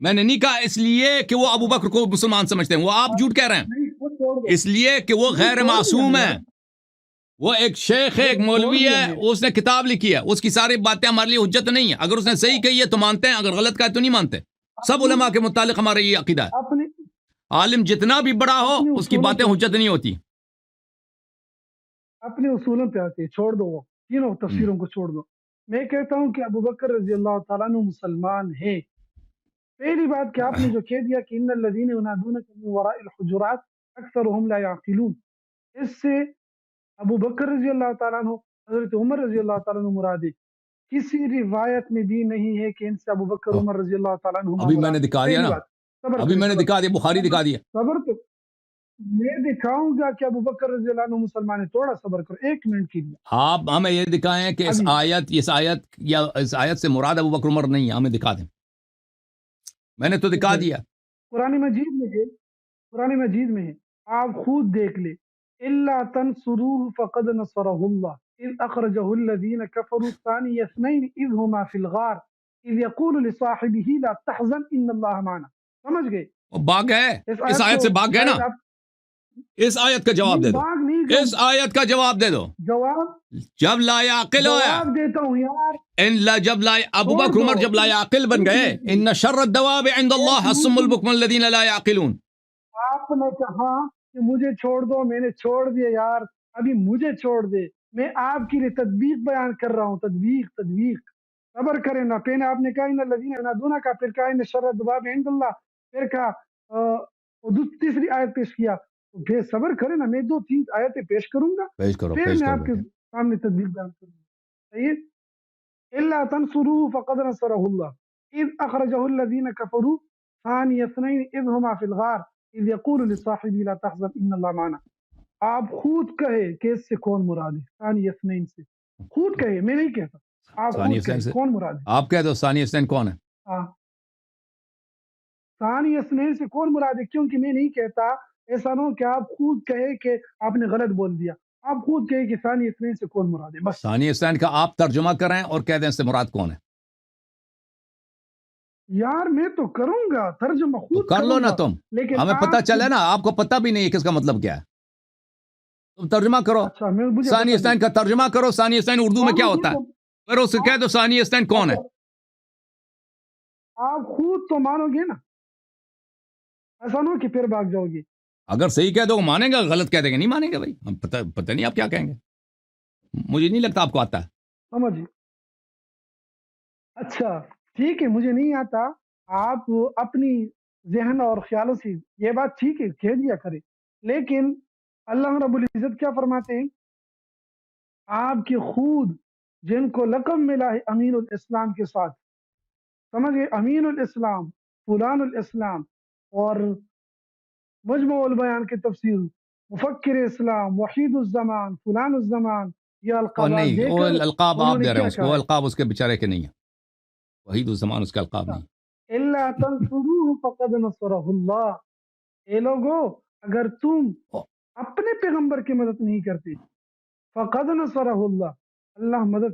میں نے نہیں کہا اس لیے کہ وہ ابو بکر کو مسلمان سمجھتے ہیں، وہ آپ جھوٹ کہہ رہے ہیں. نہیں، وہ چھوڑ دو. اس لیے کہ وہ مجھے غیر چھوڑ دیا معصوم نا ہے. یار. وہ ایک شیخ ہے، ایک مجھے چھوڑ مولوی دیا ہے، میں. اس نے کتاب لکھی ہے، اس کی ساری باتیں ہمارے لیے حجت نہیں ہے. اگر اس نے صحیح کہی ہے تو مانتے ہیں، اگر غلط کہا ہے تو نہیں مانتے. سب اپنی علماء کے متعلق ہمارا یہ عقیدہ ہے. اپنی عالم جتنا بھی بڑا ہو اپنے اس کی اصولوں باتیں پہ حجت نہیں ہوتی. اپنے اصولوں پہ آتے ہیں. چھوڑ دو وہ تینوں ہم۔ تفسیروں کو چھوڑ دو. میں کہتا ہوں کہ ابو بکر رضی اللہ تعالیٰ عنہ مسلمان ہے. پہلی بات کہ آپ نے جو کہہ دیا کہ ان الذین ینادونک من وراء الحجرات اکثرهم لا يعقلون، اس سے ابو بکر رضی اللہ تعالیٰ عنہ، حضرت عمر رضی اللہ تعالیٰ عنہ مراد ہے. کسی روایت میں بھی نہیں ہے کہ ان سے ابو بکر عمر رضی اللہ تعالیٰ عنہما ابھی میں نے مراد ہے. دکھا دیا پہلی نا، بات. صبر ابھی کرے، میں نے صبر دکھا دیا، بخاری صبر دکھا دیا. صبر تو میں دکھاؤں گا کہ ابو بکر رضی اللہ عنہ مسلمان ہے. تھوڑا صبر کرو 1 منٹ کے لیے. آپ ہمیں یہ دکھائیں کہ ابھی اس آیت سے مراد ابو بکر عمر نہیں ہے، ہمیں دکھا دیں. میں نے تو دکھا دیا. قرآن مجید میں ہے، قرآن مجید میں ہے، آپ خود دیکھ لیں. الا تنصروه فقد نصره الله اذ اخرجه الذين كفروا ثاني اثنين اذ هما في الغار اذ يقول لصاحبه لا تحزن ان الله معنا. سمجھ گئے؟ وہ باغ ہے، اس اس آیت کو آیت سے باغ گئے نا. شاید آپ اس آیت کا جواب نہیں دے دو. باغ نہیں گئے. اس آیت کا جواب دے دو. جواب جب لا عاقل ہویا، جواب دیتا ہوں یار. جب لا ابو چھوڑ بکر دو عمر جب لا عاقل بن 1 گئے، منٹ کے لیے. ان شر الدواب عند اللہ 1 الصم منٹ. البکم الذین لا يعقلون. آپ نے کہا کہ مجھے چھوڑ دو، میں نے چھوڑ دیا یار. ابھی مجھے چھوڑ دے، میں آپ کے لیے تطبیق بیان کر رہا ہوں. تطبیق. صبر کریں نا. پہلے آپ نے کہا ان الذین ینادونک کا، پھر کہا ان شر الدواب عند اللہ، پھر کہا تیسری آیت پیش کیا. تو پھر صبر کریں نا، میں 2-3 آیتیں پیش کروں گا، پیش کرو، پھر پیش میں کرو آپ کے بیٹے. سامنے تطبیق بیان کروں گا. صحیح. الا تنصروه فقد نصره الله اذ اخرجه الذين كفروا ثاني اثنين اذ هما في الغار اذ يقول لصاحبه لا تحزن ان الله معنا. آپ خود کہے کہ اس سے کون مراد ہے. ثانی اثنین سے خود کہے، میں نہیں کہتا. آپ ثانی خود حسین کہے سے کون مراد ہے. آپ کہہ دو ثانی حسین کون ہے. ہاں، ثانی اثنین سے کون مراد ہے، کیونکہ میں نہیں کہتا. ایسا نہ ہو کہ آپ خود کہے کہ آپ نے غلط بول دیا. آپ خود کہے کہ ثانی اثنین سے کون مراد ہے. بس ثانی حسین کا آپ ترجمہ کریں اور کہہ دیں اس سے مراد کون ہے. یار میں تو کروں گا ترجمہ، تو خود کر لو کروں نا گا. تم، لیکن ہمیں پتہ آپ چلے نا. آپ کو پتہ بھی نہیں ہے کہ اس کا مطلب کیا ہے. تم ترجمہ کرو. اچھا مجھے ثانی بتا حسین کا ترجمہ کرو. ثانی حسین اردو میں کیا ہوتا ہے، پھر اس سے کہہ دو ثانی حسین کون ہے. آپ خود تو مانو گے نا. ایسا نہ ہو کہ پھر بھاگ جاؤ گے. اگر صحیح کہہ دو مانیں گے، غلط کہہ دیں گے نہیں مانیں گے. بھائی ہم پتہ نہیں آپ کیا کہیں گے. مجھے نہیں لگتا آپ کو آتا ہے. سمجھ. اچھا ٹھیک ہے، مجھے نہیں آتا. آپ اپنی ذہن اور خیالوں سے یہ بات ٹھیک ہے کہہ دیا کرے. لیکن اللہ رب العزت کیا فرماتے ہیں؟ آپ کے خود جن کو لقب ملا ہے امین الاسلام کے ساتھ، سمجھے، امین الاسلام، فلان الاسلام، اور مجموع البیان کی تفسیر، مفکر اسلام، وحید الزمان، فلان الزمان، یہ وہ القابات نہیں، دے وہ کر القاب انہوں آپ نے دے رہے ہیں کیا اس کو، کہا وہ ہے؟ القاب اس کے بیچارے کے نہیں ہے. وحید الزمان اس کا القاب نہیں. الا تنصروه فقد نصره اللہ. اے لوگو، اگر تم اپنے پیغمبر کی مدد نہیں کرتے، فقد نصره اللہ، اللہ مدد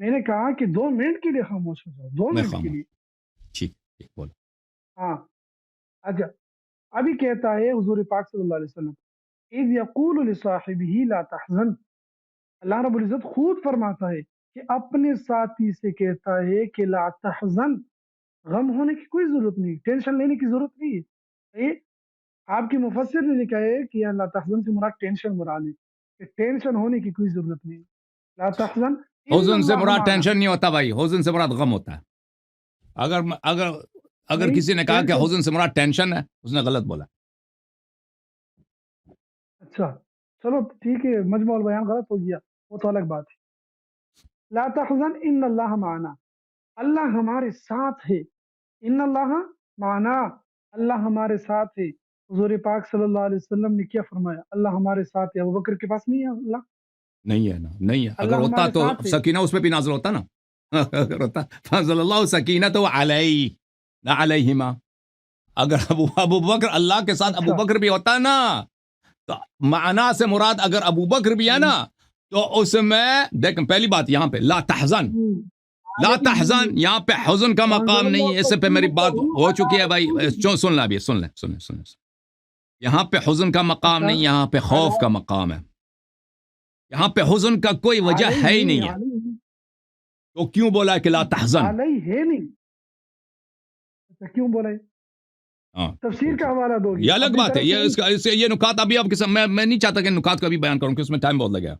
میں نے کہا کہ 2 منٹ کے لیے خاموش ہو جاؤ، 2 میں منٹ کے خاموش لیے. ٹھیک ٹھیک بولو ہاں اچھا ابھی کہتا ہے حضور پاک صلی اللہ علیہ وسلم اذ یقول لصاحبہ لا تحزن، اللہ رب العزت خود فرماتا ہے کہ اپنے ساتھی سے کہتا ہے کہ لا تحزن، غم ہونے کی کوئی ضرورت نہیں، ٹینشن لینے کی ضرورت نہیں ہے. صحیح؟ آپ کی مفسر نے لکھا ہے کہ لا تحزن سے مراد ٹینشن مراد ہے، کہ ٹینشن ہونے کی کوئی ضرورت نہیں. لا تحزن ان حزن سے اللہ مراد معنا. ٹینشن نہیں ہوتا بھائی، حزن سے مراد غم ہوتا ہے. اگر اگر اگر نہیں کسی نے کہا کہ ٹینشن. حزن سے مراد ٹینشن ہے، اس نے غلط بولا. اچھا چلو ٹھیک ہے، مجموع البیان غلط ہو گیا، وہ تو الگ بات ہے. لا تحزن ان اللہ معنا، اللہ ہمارے ساتھ ہے. ان اللہ معنا، اللہ ہمارے ساتھ ہے. حضور پاک صلی اللہ علیہ وسلم نے کیا فرمایا؟ اللہ ہمارے ساتھ ہے. ابوبکر کے پاس نہیں ہے اللہ؟ نہیں ہے نا، نہیں ہے. اگر اللہ ہوتا ہمارے تو ساتھ ہے. سکینہ اس پہ بھی نازل ہوتا نا. اگر ہوتا فضل اللہ سکینہ تو علیہ نہ علیہما. اگر ابو بکر اللہ کے ساتھ ابو اچھا بکر بھی ہوتا نا، تو معنی سے مراد اگر ابو بکر بھی ہے نا، تو اس میں دیکھ پہلی بات یہاں پہ لا تحزن، لا تحزن یہاں پہ حزن کا مقام نہیں ہے. اس سے پہ میری بات ہو چکی ہے بھائی، سن لیں ابھی، سن لیں. یہاں پہ حزن کا مقام نہیں، یہاں پہ خوف کا مقام ہے. یہاں پہ حزن کا کوئی وجہ ہے ہی نہیں ہے. تو کیوں بولا کہ لا تحزن؟ علیہ ہے نہیں. اچھا کیوں بولا ہے؟ ہاں تفسیر کا حوالہ دو گی یہ الگ اپنی بات ہے. طرف یہ سے. اس کا یہ نکات ابھی اب میں نہیں چاہتا کہ نکات کو ابھی بیان کروں کہ اس میں ٹائم بہت لگے گا.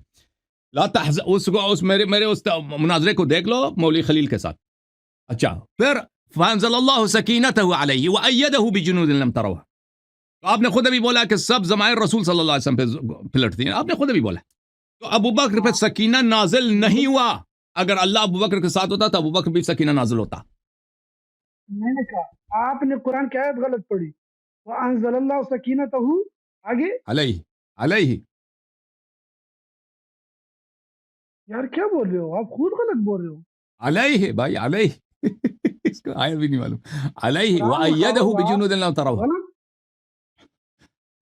لا تحزن اس کو اس میرے اس مناظرے کو دیکھ لو مولوی خلیل کے ساتھ. اچھا پھر فانزل اللہ سکینتہ علیہ وایدہ بجنود لم تروها. تو آپ نے خود ابھی بولا کہ سب ضمائر رسول صلی اللہ علیہ وسلم پہ پلٹتی ہیں، آپ نے خود ابھی بولا. تو ابو بکر پہ سکینہ نازل نہیں ہوا. اگر اللہ ابو بکر کے ساتھ ہوتا تو ابو بکر بھی سکینہ نازل ہوتا. میں نے کہا آپ نے قرآن کی آیت غلط پڑھی. وانزل اللہ سکینتہ آگے. علیہ یار کیا بول رہے ہو آپ؟ خود غلط بول رہے ہو. علیہ بھائی علیہ اس کو آیت بھی نہیں معلوم. علیہ قرآن وایدہ اٹھاؤ گا بجنود لم تروها. غلط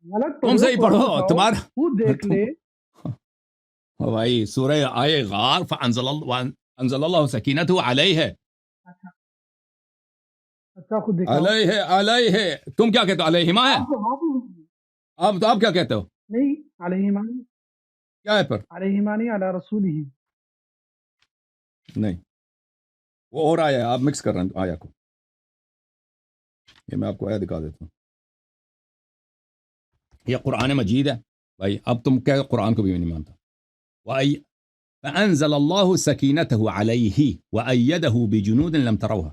غلط تم پڑھو، سے ہی قرآن پڑھو اٹھاؤ تمہارا خود دیکھ لے. بھائی سورہ آئے غار فانزل اللہ سکینتہ علیہ ہے. اچھا خود دکھاؤ. علیہ تم کیا کہتے ہو؟ علیہما ہے. اب تو آپ کیا کہتے ہو؟ نہیں علیہ مانی، کیا ہے پر؟ علیہ مانی علی رسول ہی. نہیں وہ اور آیا ہے، آپ مکس کر رہے ہیں آیا کو. یہ میں آپ کو آیا دکھا دیتا ہوں. یہ قرآن مجید ہے بھائی. اب تم کیا قرآن کو بھی نہیں مانتا. فأنزل اللہ سکینتہ علیہ وأیدہ بجنود لم تروها.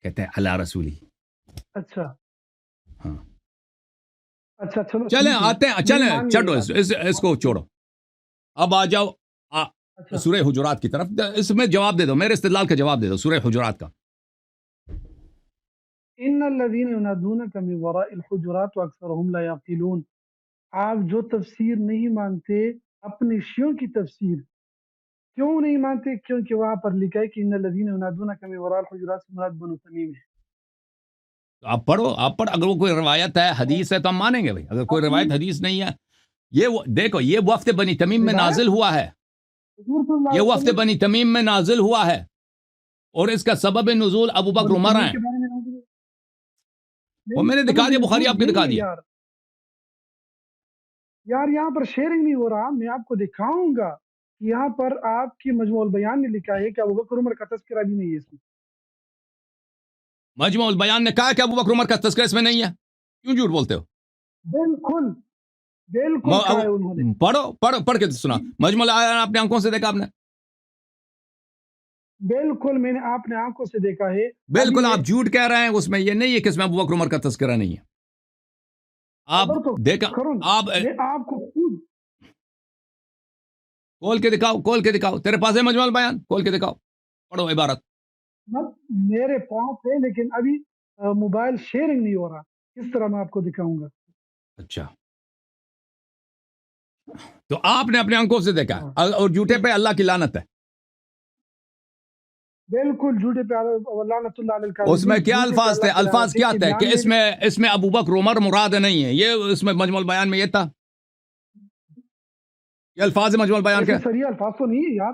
کہتے ہیں علی رسولہ. اچھا ہاں اچھا چلو چلیں ٹھیک ہے. آتے ہیں، نہیں چلیں مان چھوڑو لیے اس کو چھوڑو. اب آ جاؤ اچھا سورہ حجرات کی طرف. اس میں جواب دے دو، میرے استدلال کا جواب دے دو سورہ حجرات کا. ان الذين ينادونك من وراء الحجرات واكثرهم لا يعقلون. آپ جو تفسیر نہیں مانتے اپنے شیعوں کی تفسیر کیوں نہیں مانتے؟ کیونکہ وہاں پر لکھا ہے کہ ان الذين ينادونك من وراء الحجرات سے مراد بنو تمیم ہے. آپ پڑھو، آپ پڑھ. اگر وہ کوئی روایت ہے حدیث ہے تو ہم مانیں گے بھائی. اگر کوئی روایت حدیث نہیں ہے، یہ دیکھو یہ وفد بنی تمیم میں نازل ہوا ہے. حضور صلی اللہ یہ علیہ وفد وسلم بنی تمیم میں نازل ہوا ہے، اور اس کا سبب نزول ابو بکر بنو عمر تمیم ہیں. کے بارے میں نازل ہے. وہ میں نے نہیں، دکھا سبب دیا، بخاری نزول آپ کے دکھا یہی ہے دیا. یار یہاں پر شیئرنگ نہیں ہو رہا. میں آپ کو دکھاؤں گا. یہاں پر آپ کی مجموع البیان نے لکھا ہے کہ ابوبکر عمر کا تذکرہ بھی نہیں ہے اس میں. مجموع البیان نے کہا کہ ابو بکر عمر کا تذکرہ اس میں نہیں ہے. کیوں جھوٹ بولتے ہو؟ بالکل بالکل کہا ہے انہوں نے. پڑھ کے سنا. مجموع البیان اپنے آنکھوں سے دیکھا آپ نے؟ بالکل میں نے آپ نے آنکھوں سے دیکھا ہے. بالکل آپ جھوٹ کہہ رہے ہیں. اس میں یہ نہیں ہے کہ اس میں ابو بکر عمر کا تذکرہ نہیں ہے. آپ دیکھا آپ میں آپ کو خود کھول کے دکھاؤ. تیرے پاس ہے مجموع البیان؟ کھول کے دکھاؤ، پڑھو عبارت. میرے پاس ہے لیکن ابھی موبائل شیئرنگ نہیں ہو رہا. کس طرح میں آپ کو دکھاؤں گا؟ اچھا تو آپ نے اپنے آنکھوں سے دیکھا اور جھوٹے پہ اللہ کی لعنت ہے. بالکل جھوٹے پہ لعنت اللہ علیہ. اس میں کیا الفاظ تھے؟ الفاظ کیا تھے کہ اس میں ابو بکر عمر مراد نہیں ہے. یہ اس میں مجموع البیان میں یہ تھا. یہ الفاظ مجموع البیان کے صریح الفاظ تو نہیں ہے یار.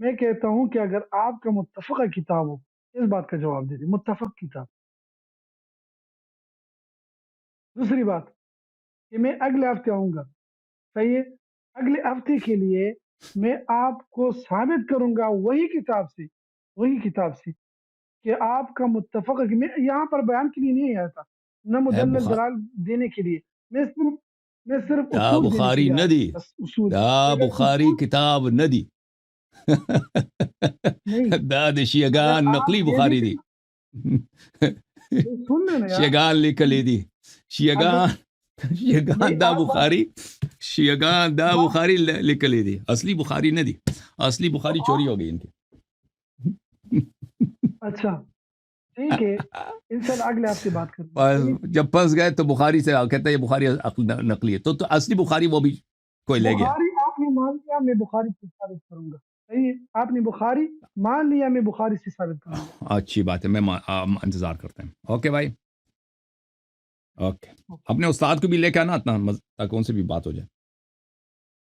میں کہتا ہوں کہ اگر آپ کا متفقہ کتاب ہو، اس بات کا جواب دے دیں، متفق کتاب۔ دوسری بات کہ میں اگلے ہفتے آؤں گا، صحیح ہے، اگلے ہفتے کے لیے میں آپ کو ثابت کروں گا وہی کتاب سے کہ آپ کا متفق ہے، کہ میں یہاں پر بیان کے لیے نہیں آیا تھا، نہ ہے مدلل بخاری دلال دینے کے لیے، میں صرف دا اصول دینے کے بخاری لیے آیا ندی، تھا، بس اصول۔ دا اگر بخاری اصول کتاب ندی نہیں، دا د اگر شیگان آپ نقلی یہ بخاری دیتے دی تو سن لینا یار، شیگان لکلی دی اگر شیگان نہیں دا آپ بات بخاری شیگان دا بات بخاری لکلی دی، اصلی بخاری ندی، اصلی بخاری تو چوری آپ ہو گئی ان کی۔ اچھا ٹھیک ہے، انشاءاللہ اگلے ہفتے بات کریں گے، صحیح ہے؟ جب پھنس گئے تو بخاری سے کہتا ہے یہ بخاری نقلی ہے، تو اصلی بخاری وہ بھی کوئی لے گیا۔ بخاری آپ نے مان لیا، میں بخاری سے ثابت کروں گا، صحیح ہے، آپ نے بخاری مان لیا، میں بخاری سے ثابت کروں گا۔ اچھی بات ہے، میں انتظار کرتے ہیں۔ اوکے بھائی، اوکے، اپنے استاد کو بھی لے کے آنا تاکہ ان سے بھی بات ہو جائے،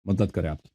مدد کرے آپ کی۔